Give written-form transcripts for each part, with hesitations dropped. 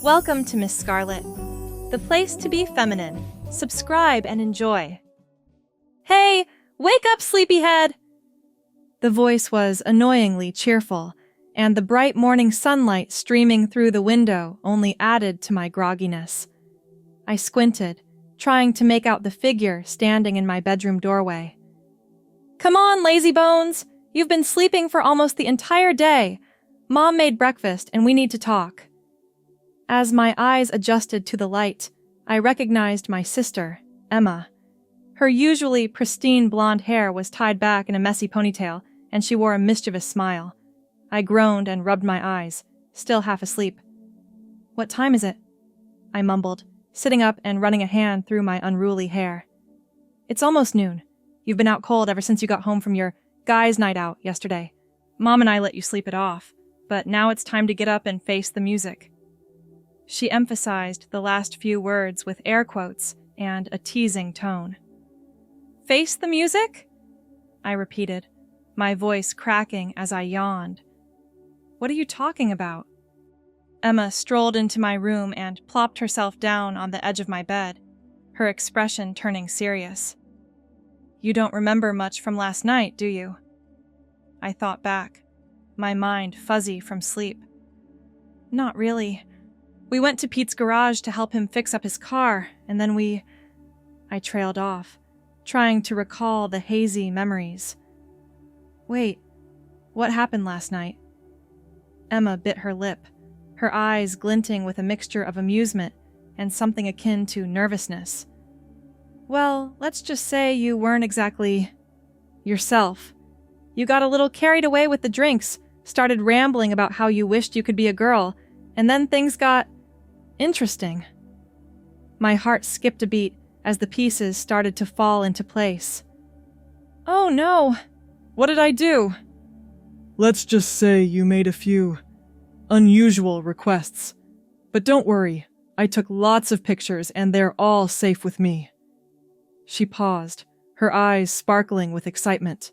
Welcome to Miss Scarlett, the place to be feminine. Subscribe and enjoy. Hey, wake up, sleepyhead! The voice was annoyingly cheerful, and the bright morning sunlight streaming through the window only added to my grogginess. I squinted, trying to make out the figure standing in my bedroom doorway. Come on, lazy bones! You've been sleeping for almost the entire day. Mom made breakfast and we need to talk. As my eyes adjusted to the light, I recognized my sister, Emma. Her usually pristine blonde hair was tied back in a messy ponytail, and she wore a mischievous smile. I groaned and rubbed my eyes, still half asleep. What time is it? I mumbled, sitting up and running a hand through my unruly hair. It's almost noon. You've been out cold ever since you got home from your guys' night out yesterday. Mom and I let you sleep it off, but now it's time to get up and face the music. She emphasized the last few words with air quotes and a teasing tone. Face the music? I repeated, my voice cracking as I yawned. What are you talking about? Emma strolled into my room and plopped herself down on the edge of my bed, her expression turning serious. You don't remember much from last night, do you? I thought back, my mind fuzzy from sleep. Not really. We went to Pete's garage to help him fix up his car, and then I trailed off, trying to recall the hazy memories. Wait, what happened last night? Emma bit her lip, her eyes glinting with a mixture of amusement and something akin to nervousness. Well, let's just say you weren't exactly yourself. You got a little carried away with the drinks, started rambling about how you wished you could be a girl, and then things got interesting. My heart skipped a beat as the pieces started to fall into place. Oh no! What did I do? Let's just say you made a few unusual requests. But don't worry, I took lots of pictures and they're all safe with me. She paused, her eyes sparkling with excitement.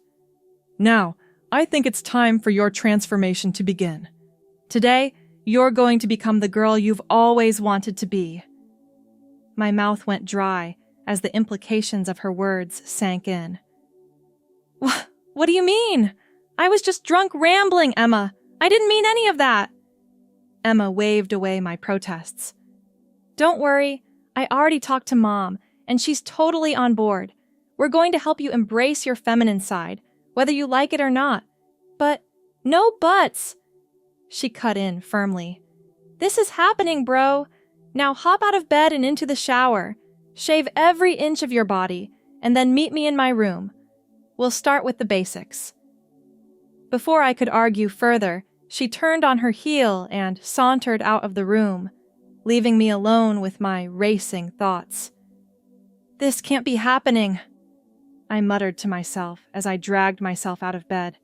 Now, I think it's time for your transformation to begin. Today, you're going to become the girl you've always wanted to be. My mouth went dry as the implications of her words sank in. What do you mean? I was just drunk rambling, Emma. I didn't mean any of that. Emma waved away my protests. Don't worry, I already talked to Mom, and she's totally on board. We're going to help you embrace your feminine side, whether you like it or not. But no buts. She cut in firmly. This is happening, bro. Now hop out of bed and into the shower. Shave every inch of your body, and then meet me in my room. We'll start with the basics. Before I could argue further, she turned on her heel and sauntered out of the room, leaving me alone with my racing thoughts. This can't be happening, I muttered to myself as I dragged myself out of bed.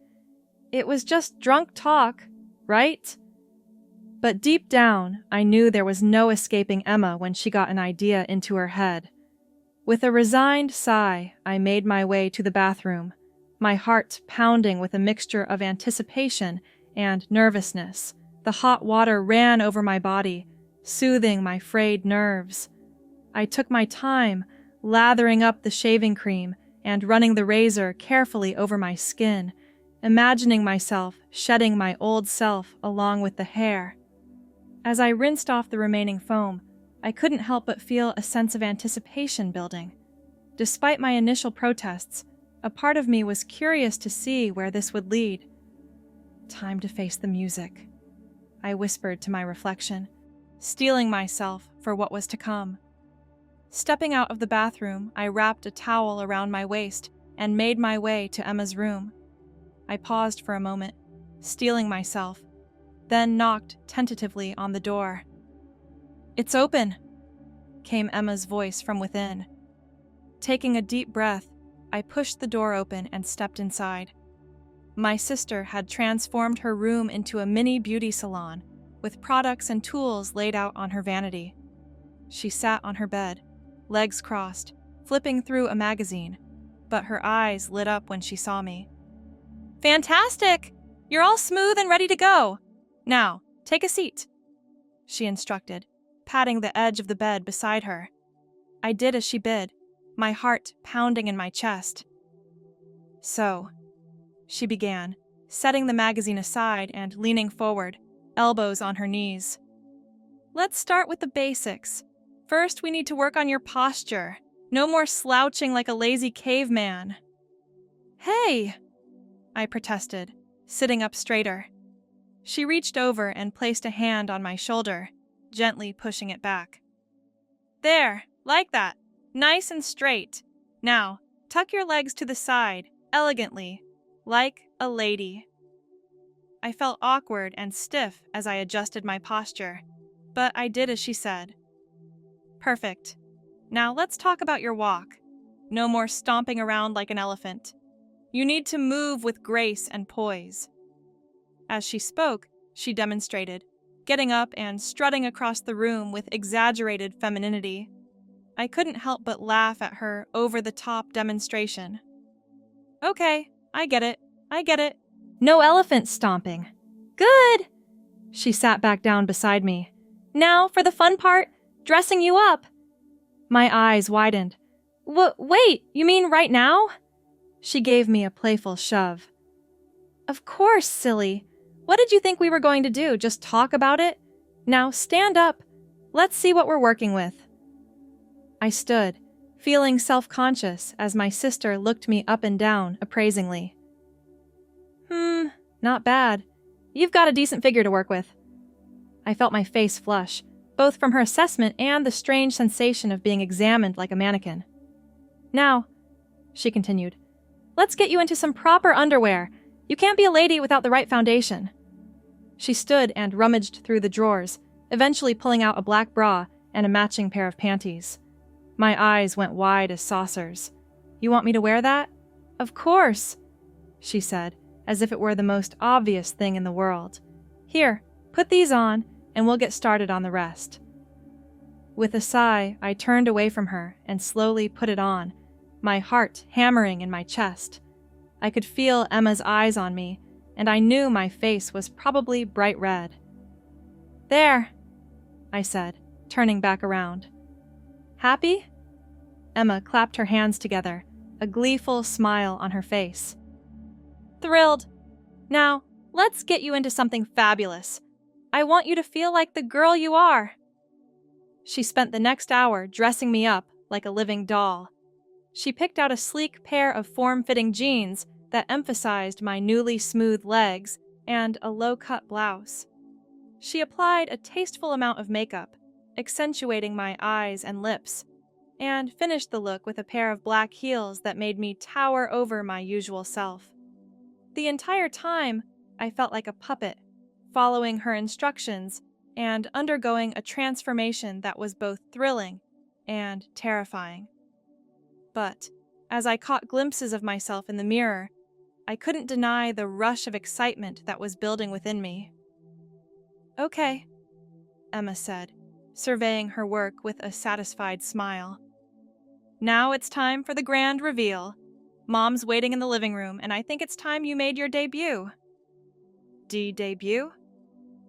It was just drunk talk, right? But deep down, I knew there was no escaping Emma when she got an idea into her head. With a resigned sigh, I made my way to the bathroom, my heart pounding with a mixture of anticipation and nervousness. The hot water ran over my body, soothing my frayed nerves. I took my time, lathering up the shaving cream and running the razor carefully over my skin, imagining myself shedding my old self along with the hair. As I rinsed off the remaining foam, I couldn't help but feel a sense of anticipation building. Despite my initial protests, a part of me was curious to see where this would lead. Time to face the music, I whispered to my reflection, steeling myself for what was to come. Stepping out of the bathroom, I wrapped a towel around my waist and made my way to Emma's room. I paused for a moment, steeling myself, then knocked tentatively on the door. It's open, came Emma's voice from within. Taking a deep breath, I pushed the door open and stepped inside. My sister had transformed her room into a mini beauty salon, with products and tools laid out on her vanity. She sat on her bed, legs crossed, flipping through a magazine, but her eyes lit up when she saw me. Fantastic! You're all smooth and ready to go. Now, take a seat, she instructed, patting the edge of the bed beside her. I did as she bid, my heart pounding in my chest. "So," she began, setting the magazine aside and leaning forward, elbows on her knees. "Let's start with the basics. First, we need to work on your posture. No more slouching like a lazy caveman." "Hey!" I protested, sitting up straighter. She reached over and placed a hand on my shoulder, gently pushing it back. "There, like that. Nice and straight. Now, tuck your legs to the side, elegantly, like a lady." I felt awkward and stiff as I adjusted my posture, but I did as she said. "Perfect. Now let's talk about your walk. No more stomping around like an elephant. You need to move with grace and poise." As she spoke, she demonstrated, getting up and strutting across the room with exaggerated femininity. I couldn't help but laugh at her over-the-top demonstration. "Okay, I get it. No elephant stomping. Good!" She sat back down beside me. "Now for the fun part, dressing you up." My eyes widened. Wait, you mean right now?" She gave me a playful shove. "Of course, silly. What did you think we were going to do, just talk about it? Now stand up. Let's see what we're working with." I stood, feeling self-conscious as my sister looked me up and down appraisingly. Not bad. You've got a decent figure to work with." I felt my face flush, both from her assessment and the strange sensation of being examined like a mannequin. "Now," she continued, "let's get you into some proper underwear. You can't be a lady without the right foundation." She stood and rummaged through the drawers, eventually pulling out a black bra and a matching pair of panties. My eyes went wide as saucers. "You want me to wear that?" "Of course," she said, as if it were the most obvious thing in the world. "Here, put these on, and we'll get started on the rest." With a sigh, I turned away from her and slowly put it on, my heart hammering in my chest. I could feel Emma's eyes on me, and I knew my face was probably bright red. "There," I said, turning back around. "Happy?" Emma clapped her hands together, a gleeful smile on her face. "Thrilled. Now, let's get you into something fabulous. I want you to feel like the girl you are." She spent the next hour dressing me up like a living doll. She picked out a sleek pair of form-fitting jeans that emphasized my newly smooth legs and a low-cut blouse. She applied a tasteful amount of makeup, accentuating my eyes and lips, and finished the look with a pair of black heels that made me tower over my usual self. The entire time, I felt like a puppet, following her instructions and undergoing a transformation that was both thrilling and terrifying. But as I caught glimpses of myself in the mirror, I couldn't deny the rush of excitement that was building within me. "Okay," Emma said, surveying her work with a satisfied smile. "Now it's time for the grand reveal. Mom's waiting in the living room, and I think it's time you made your debut." Debut?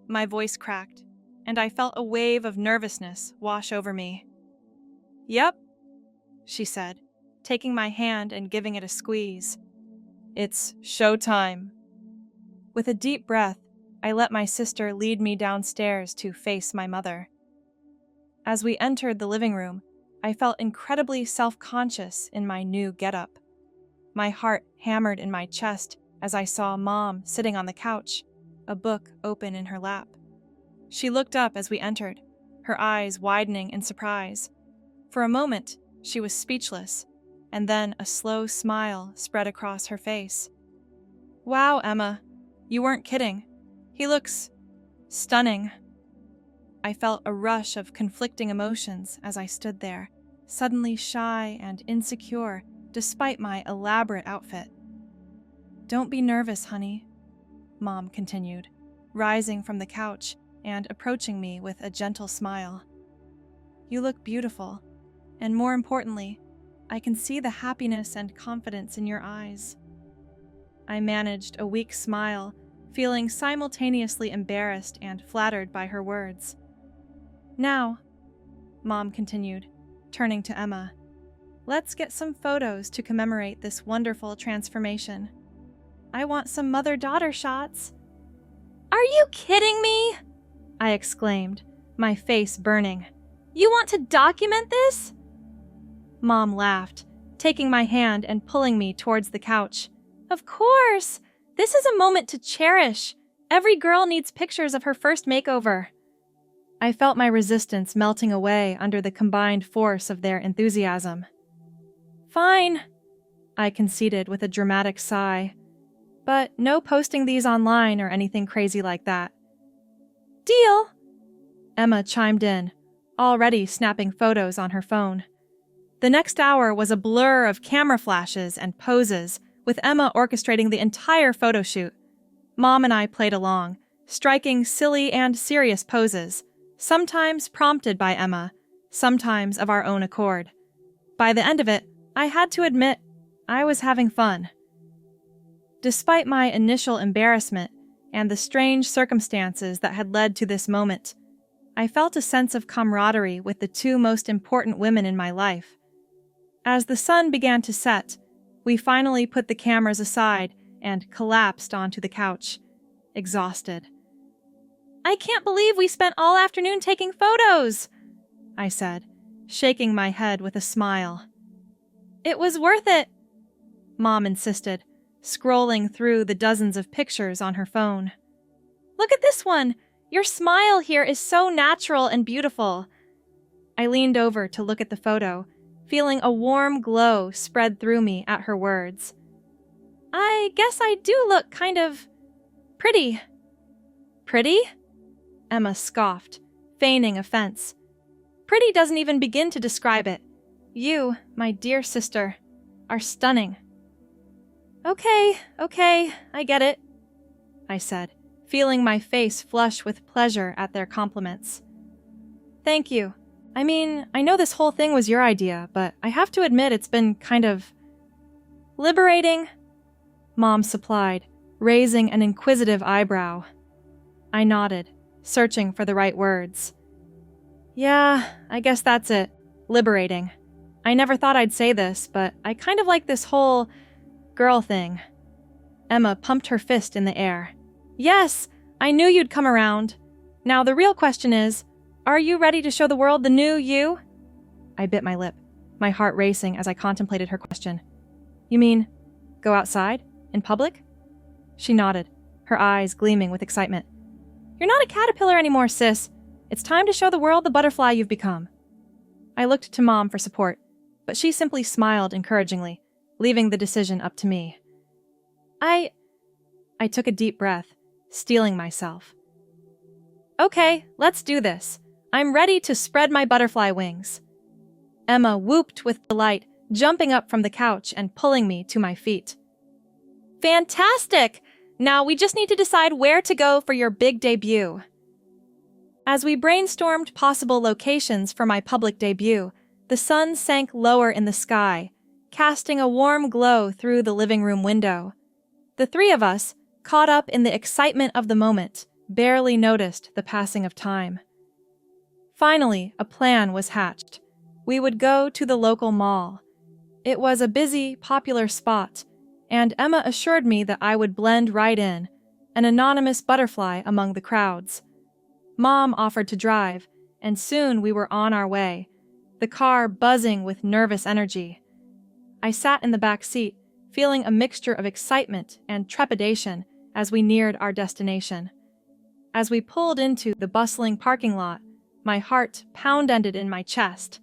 My voice cracked, and I felt a wave of nervousness wash over me. "Yep," she said, taking my hand and giving it a squeeze. "It's showtime." With a deep breath, I let my sister lead me downstairs to face my mother. As we entered the living room, I felt incredibly self-conscious in my new getup. My heart hammered in my chest as I saw Mom sitting on the couch, a book open in her lap. She looked up as we entered, her eyes widening in surprise. For a moment, she was speechless, and then a slow smile spread across her face. "Wow, Emma, you weren't kidding. He looks stunning." I felt a rush of conflicting emotions as I stood there, suddenly shy and insecure despite my elaborate outfit. "Don't be nervous, honey," Mom continued, rising from the couch and approaching me with a gentle smile. "You look beautiful, and more importantly, I can see the happiness and confidence in your eyes." I managed a weak smile, feeling simultaneously embarrassed and flattered by her words. Now, Mom continued, turning to Emma, let's get some photos to commemorate this wonderful transformation. I want some mother-daughter shots. Are you kidding me? I exclaimed, my face burning. You want to document this? Mom laughed, taking my hand and pulling me towards the couch. Of course! This is a moment to cherish. Every girl needs pictures of her first makeover. I felt my resistance melting away under the combined force of their enthusiasm. Fine, I conceded with a dramatic sigh. But no posting these online or anything crazy like that. Deal! Emma chimed in, already snapping photos on her phone. The next hour was a blur of camera flashes and poses, with Emma orchestrating the entire photo shoot. Mom and I played along, striking silly and serious poses, sometimes prompted by Emma, sometimes of our own accord. By the end of it, I had to admit, I was having fun. Despite my initial embarrassment and the strange circumstances that had led to this moment, I felt a sense of camaraderie with the two most important women in my life. As the sun began to set, we finally put the cameras aside and collapsed onto the couch, exhausted. I can't believe we spent all afternoon taking photos, I said, shaking my head with a smile. It was worth it, Mom insisted, scrolling through the dozens of pictures on her phone. Look at this one! Your smile here is so natural and beautiful. I leaned over to look at the photo, feeling a warm glow spread through me at her words. I guess I do look kind of pretty. Pretty? Emma scoffed, feigning offense. Pretty doesn't even begin to describe it. You, my dear sister, are stunning. Okay, I get it, I said, feeling my face flush with pleasure at their compliments. Thank you. I mean, I know this whole thing was your idea, but I have to admit it's been kind of liberating, Mom supplied, raising an inquisitive eyebrow. I nodded, searching for the right words. Yeah, I guess that's it. Liberating. I never thought I'd say this, but I kind of like this whole girl thing. Emma pumped her fist in the air. Yes, I knew you'd come around. Now the real question is, are you ready to show the world the new you? I bit my lip, my heart racing as I contemplated her question. You mean, go outside? In public? She nodded, her eyes gleaming with excitement. You're not a caterpillar anymore, sis. It's time to show the world the butterfly you've become. I looked to Mom for support, but she simply smiled encouragingly, leaving the decision up to me. I took a deep breath, steeling myself. Okay, let's do this. I'm ready to spread my butterfly wings. Emma whooped with delight, jumping up from the couch and pulling me to my feet. Fantastic! Now we just need to decide where to go for your big debut. As we brainstormed possible locations for my public debut, the sun sank lower in the sky, casting a warm glow through the living room window. The three of us, caught up in the excitement of the moment, barely noticed the passing of time. Finally, a plan was hatched. We would go to the local mall. It was a busy, popular spot, and Emma assured me that I would blend right in, an anonymous butterfly among the crowds. Mom offered to drive, and soon we were on our way, the car buzzing with nervous energy. I sat in the back seat, feeling a mixture of excitement and trepidation as we neared our destination. As we pulled into the bustling parking lot, my heart pound-ended in my chest.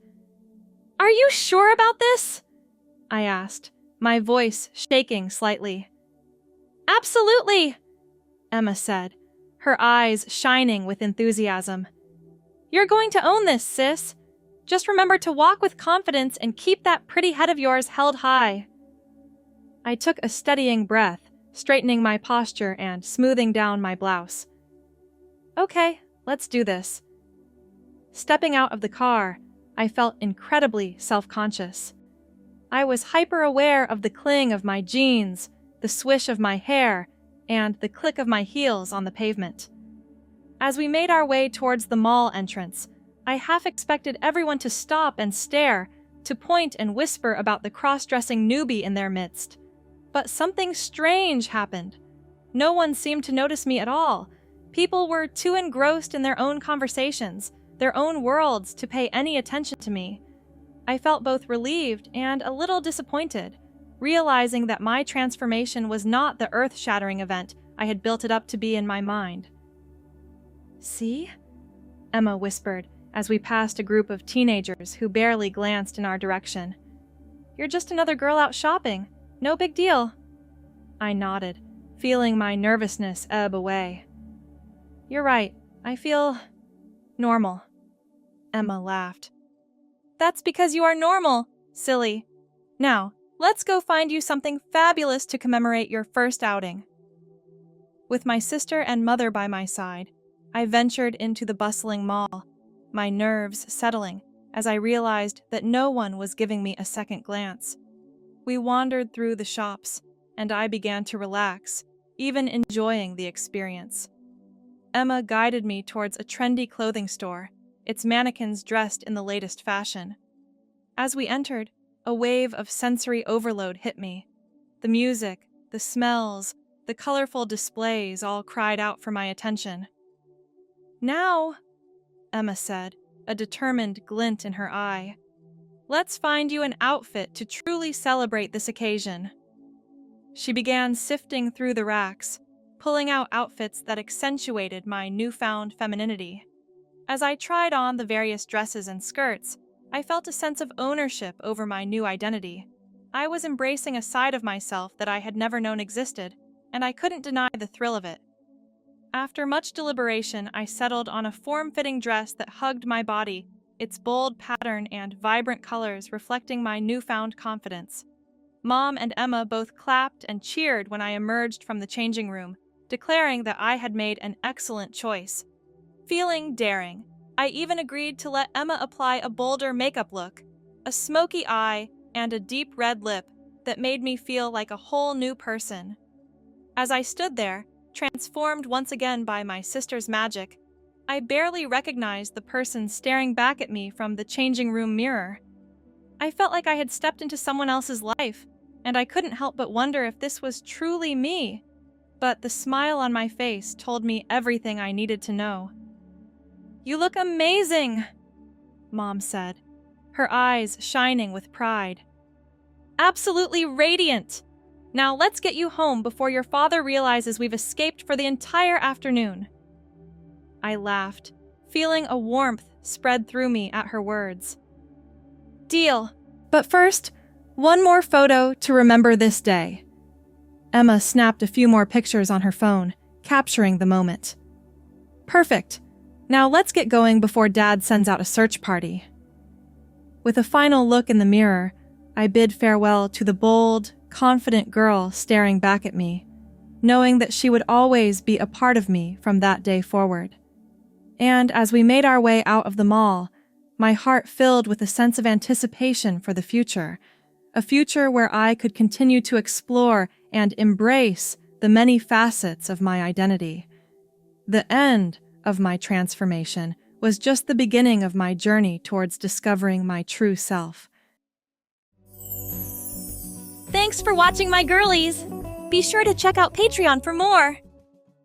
Are you sure about this? I asked, my voice shaking slightly. Absolutely, Emma said, her eyes shining with enthusiasm. You're going to own this, sis. Just remember to walk with confidence and keep that pretty head of yours held high. I took a steadying breath, straightening my posture and smoothing down my blouse. Okay, let's do this. Stepping out of the car, I felt incredibly self-conscious. I was hyper-aware of the cling of my jeans, the swish of my hair, and the click of my heels on the pavement. As we made our way towards the mall entrance, I half expected everyone to stop and stare, to point and whisper about the cross-dressing newbie in their midst. But something strange happened. No one seemed to notice me at all. People were too engrossed in their own conversations, their own worlds, to pay any attention to me. I felt both relieved and a little disappointed, realizing that my transformation was not the earth-shattering event I had built it up to be in my mind. "See?" Emma whispered as we passed a group of teenagers who barely glanced in our direction. "You're just another girl out shopping. No big deal." I nodded, feeling my nervousness ebb away. "You're right. I feel normal." Emma laughed. "That's because you are normal, silly. Now, let's go find you something fabulous to commemorate your first outing." With my sister and mother by my side, I ventured into the bustling mall, my nerves settling as I realized that no one was giving me a second glance. We wandered through the shops, and I began to relax, even enjoying the experience. Emma guided me towards a trendy clothing store, its mannequins dressed in the latest fashion. As we entered, a wave of sensory overload hit me. The music, the smells, the colorful displays all cried out for my attention. "Now," Emma said, a determined glint in her eye, "let's find you an outfit to truly celebrate this occasion." She began sifting through the racks, pulling out outfits that accentuated my newfound femininity. As I tried on the various dresses and skirts, I felt a sense of ownership over my new identity. I was embracing a side of myself that I had never known existed, and I couldn't deny the thrill of it. After much deliberation, I settled on a form-fitting dress that hugged my body, its bold pattern and vibrant colors reflecting my newfound confidence. Mom and Emma both clapped and cheered when I emerged from the changing room, declaring that I had made an excellent choice. Feeling daring, I even agreed to let Emma apply a bolder makeup look, a smoky eye and a deep red lip that made me feel like a whole new person. As I stood there, transformed once again by my sister's magic, I barely recognized the person staring back at me from the changing room mirror. I felt like I had stepped into someone else's life, and I couldn't help but wonder if this was truly me. But the smile on my face told me everything I needed to know. "You look amazing," Mom said, her eyes shining with pride. "Absolutely radiant. Now let's get you home before your father realizes we've escaped for the entire afternoon." I laughed, feeling a warmth spread through me at her words. "Deal. But first, one more photo to remember this day." Emma snapped a few more pictures on her phone, capturing the moment. "Perfect. Now let's get going before Dad sends out a search party." With a final look in the mirror, I bid farewell to the bold, confident girl staring back at me, knowing that she would always be a part of me from that day forward. And as we made our way out of the mall, my heart filled with a sense of anticipation for the future, a future where I could continue to explore and embrace the many facets of my identity. The end of my transformation was just the beginning of my journey towards discovering my true self. Thanks for watching, my girlies! Be sure to check out Patreon for more!